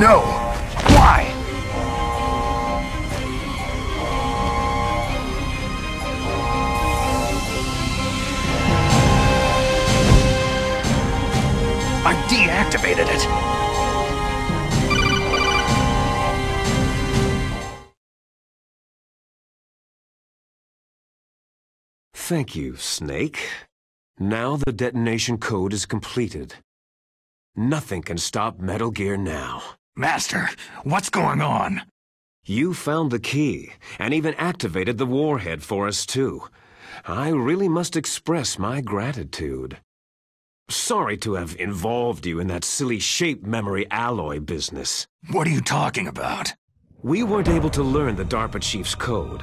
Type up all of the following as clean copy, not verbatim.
No! Why? I deactivated it! Thank you, Snake. Now the detonation code is completed. Nothing can stop Metal Gear now. Master, what's going on? You found the key, and even activated the warhead for us too. I really must express my gratitude. Sorry to have involved you in that silly shape memory alloy business. What are you talking about? We weren't able to learn the DARPA chief's code.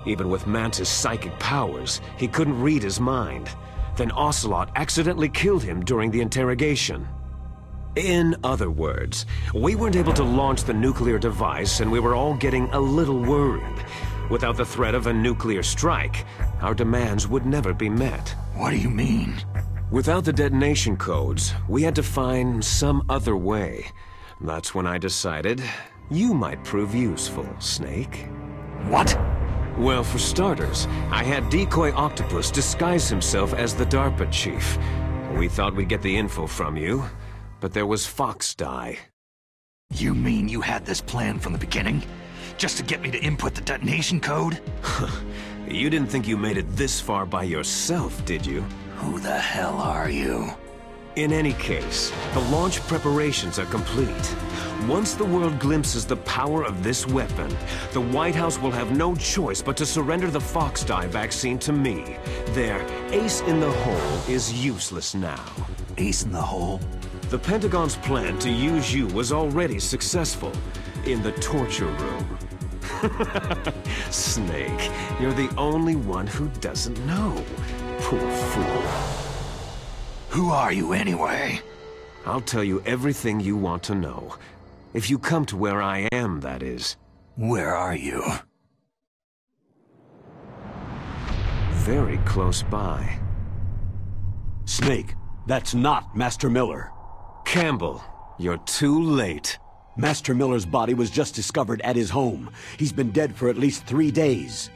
Even with Mantis' psychic powers, he couldn't read his mind. Then Ocelot accidentally killed him during the interrogation. In other words, we weren't able to launch the nuclear device, and we were all getting a little worried. Without the threat of a nuclear strike, our demands would never be met. What do you mean? Without the detonation codes, we had to find some other way. That's when I decided you might prove useful, Snake. What? Well, for starters, I had Decoy Octopus disguise himself as the DARPA chief. We thought we'd get the info from you, but there was Fox Die. You mean you had this plan from the beginning? Just to get me to input the detonation code? You didn't think you made it this far by yourself, did you? Who the hell are you? In any case, the launch preparations are complete. Once the world glimpses the power of this weapon, the White House will have no choice but to surrender the Fox Die vaccine to me. Their ace in the hole is useless now. Ace in the hole? The Pentagon's plan to use you was already successful in the torture room. Snake, you're the only one who doesn't know. Poor fool. Who are you anyway? I'll tell you everything you want to know. If you come to where I am, that is. Where are you? Very close by. Snake, that's not Master Miller. Campbell, you're too late. Master Miller's body was just discovered at his home. He's been dead for at least 3 days.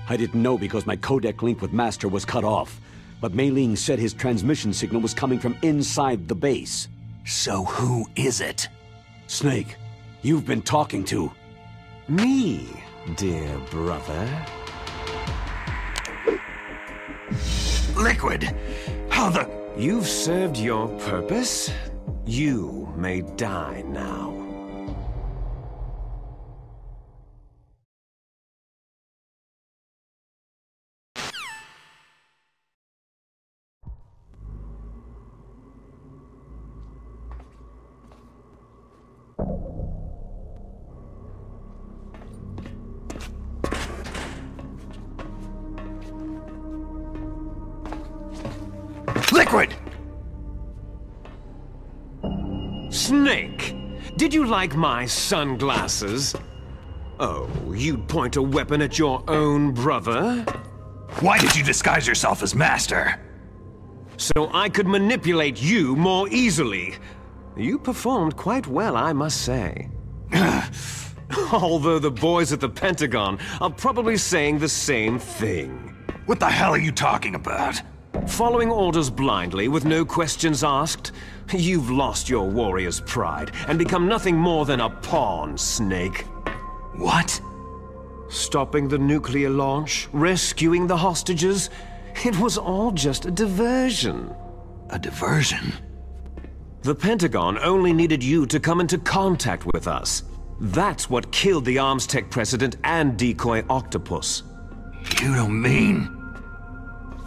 I didn't know because my codec link with Master was cut off, but Mei Ling said his transmission signal was coming from inside the base. So who is it? Snake, you've been talking to... Me, dear brother. Liquid! How the... You've served your purpose. You may die now. Liquid! Snake! Did you like my sunglasses? Oh, you'd point a weapon at your own brother? Why did you disguise yourself as Master? So I could manipulate you more easily. You performed quite well, I must say. Although the boys at the Pentagon are probably saying the same thing. What the hell are you talking about? Following orders blindly with no questions asked? You've lost your warrior's pride and become nothing more than a pawn, Snake. What? Stopping the nuclear launch, rescuing the hostages, it was all just a diversion. A diversion? The Pentagon only needed you to come into contact with us. That's what killed the Arms Tech president and Decoy Octopus. You don't mean...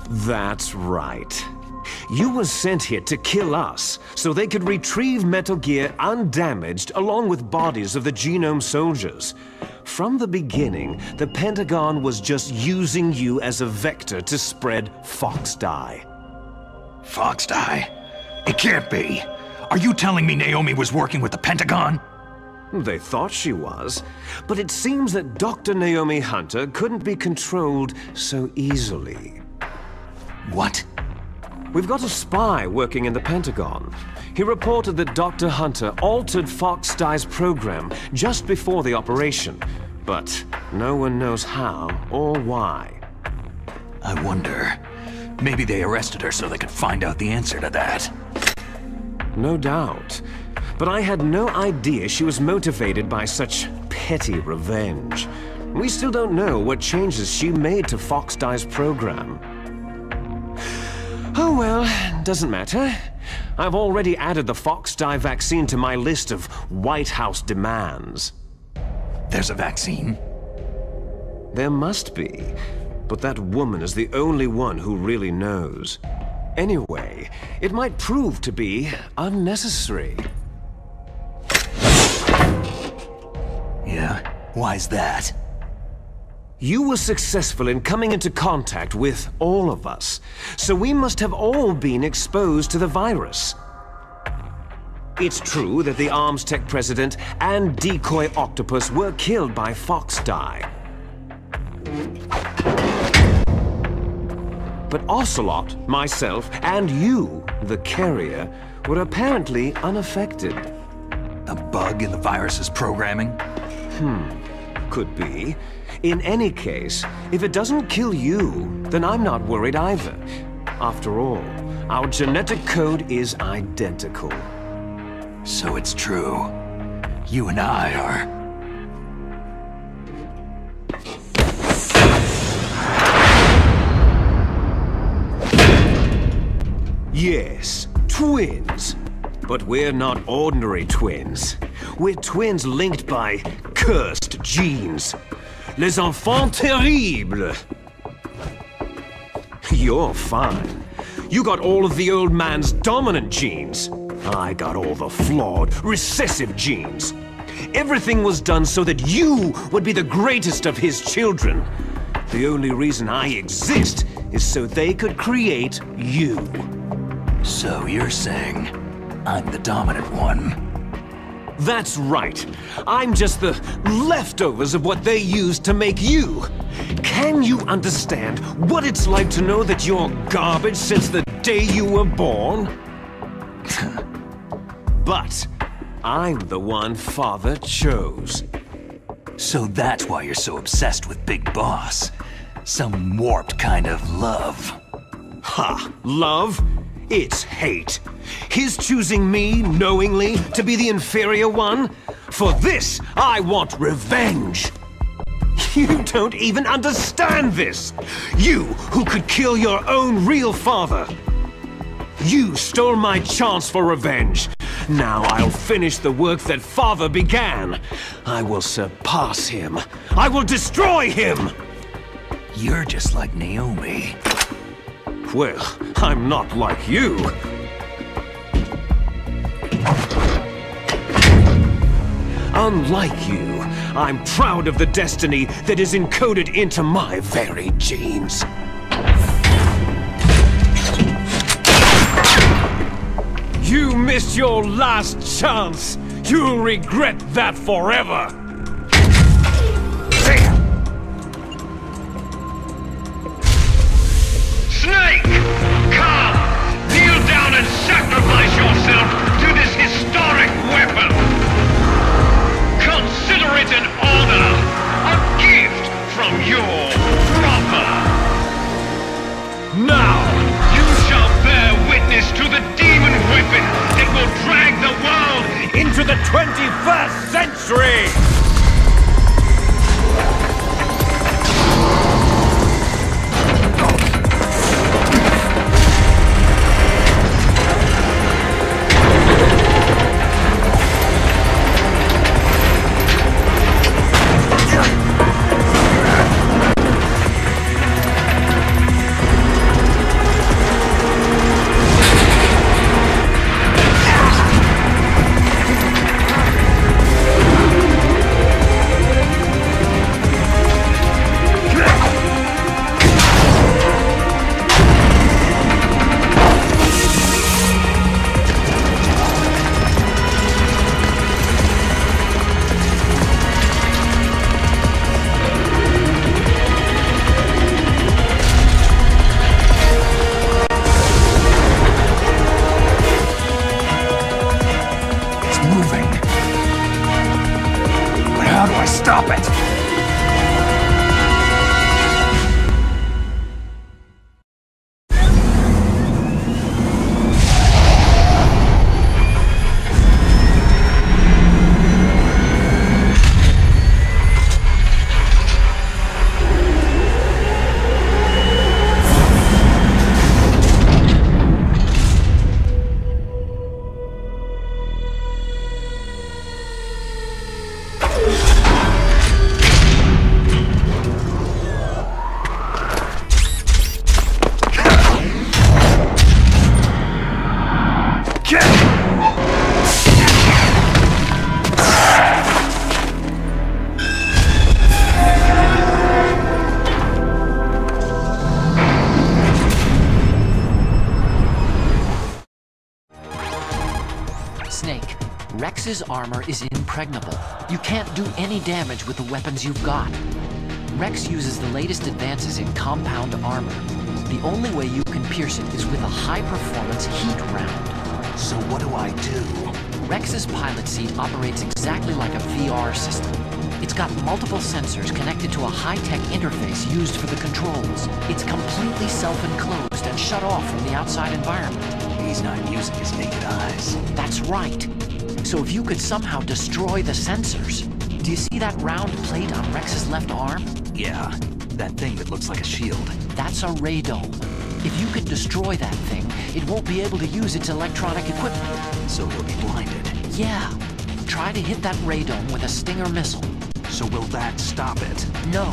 That's right. You were sent here to kill us, so they could retrieve Metal Gear undamaged along with bodies of the Genome soldiers. From the beginning, the Pentagon was just using you as a vector to spread Fox Die. Fox Die? It can't be. Are you telling me Naomi was working with the Pentagon? They thought she was, but it seems that Dr. Naomi Hunter couldn't be controlled so easily. What? We've got a spy working in the Pentagon. He reported that Dr. Hunter altered Fox Dye's program just before the operation, but no one knows how or why. I wonder, maybe they arrested her so they could find out the answer to that. No doubt. But I had no idea she was motivated by such petty revenge. We still don't know what changes she made to Fox Dye's program. Oh well, doesn't matter. I've already added the Fox Dye vaccine to my list of White House demands. There's a vaccine? There must be, but that woman is the only one who really knows. Anyway, it might prove to be unnecessary. Yeah? Why's that? You were successful in coming into contact with all of us, so we must have all been exposed to the virus. It's true that the Arms Tech president and decoy octopus were killed by Fox Dye. But Ocelot, myself, and you, the carrier, were apparently unaffected. A bug in the virus's programming? Could be. In any case, if it doesn't kill you, then I'm not worried either. After all, our genetic code is identical. So it's true. You and I are... Yes, twins. But we're not ordinary twins. We're twins linked by cursed genes. Les enfants terribles. You're fine. You got all of the old man's dominant genes. I got all the flawed, recessive genes. Everything was done so that you would be the greatest of his children. The only reason I exist is so they could create you. So you're saying I'm the dominant one? That's right. I'm just the leftovers of what they used to make you. Can you understand what it's like to know that you're garbage since the day you were born? But I'm the one Father chose. So that's why you're so obsessed with Big Boss. Some warped kind of love. Ha! Love? It's hate. His choosing me, knowingly, to be the inferior one? For this, I want revenge! You don't even understand this! You, who could kill your own real father! You stole my chance for revenge. Now I'll finish the work that Father began. I will surpass him. I will destroy him! You're just like Naomi. Well, I'm not like you. Unlike you, I'm proud of the destiny that is encoded into my very genes. You missed your last chance. You'll regret that forever. Snake! Come! Kneel down and sacrifice yourself to this historic weapon! Consider it an honor! A gift from your brother! Now! You shall bear witness to the demon weapon that will drag the world Into the 21st century! stop it! Snake, Rex's armor is impregnable. You can't do any damage with the weapons you've got. Rex uses the latest advances in compound armor. The only way you can pierce it is with a high-performance heat round. So what do I do? Rex's pilot seat operates exactly like a VR system. It's got multiple sensors connected to a high-tech interface used for the controls. It's completely self-enclosed and shut off from the outside environment. He's not using his naked eyes. That's right. So if you could somehow destroy the sensors... Do you see that round plate on Rex's left arm? Yeah, that thing that looks like a shield. That's a radome. If you can destroy that thing, it won't be able to use its electronic equipment. So he'll be blinded. Yeah. Try to hit that radome with a Stinger missile. So will that stop it? No.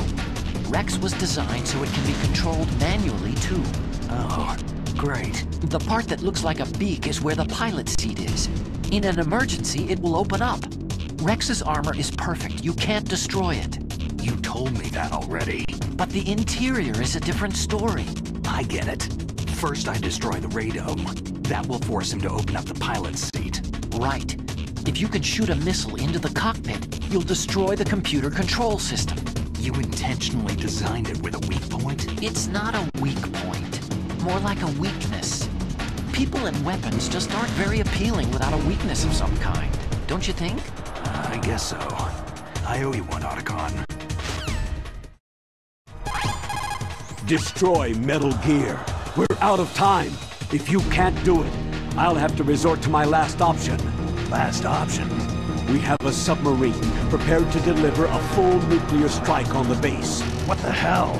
Rex was designed so it can be controlled manually, too. Oh, great. The part that looks like a beak is where the pilot seat is. In an emergency, it will open up. Rex's armor is perfect. You can't destroy it. You told me that already. But the interior is a different story. I get it. First I destroy the radome. That will force him to open up the pilot's seat. Right. If you can shoot a missile into the cockpit, you'll destroy the computer control system. You intentionally designed it with a weak point? It's not a weak point. More like a weakness. People and weapons just aren't very appealing without a weakness of some kind. Don't you think? I guess so. I owe you one, Otacon. Destroy Metal Gear. We're out of time. If you can't do it, I'll have to resort to my last option. Last option? We have a submarine prepared to deliver a full nuclear strike on the base. What the hell?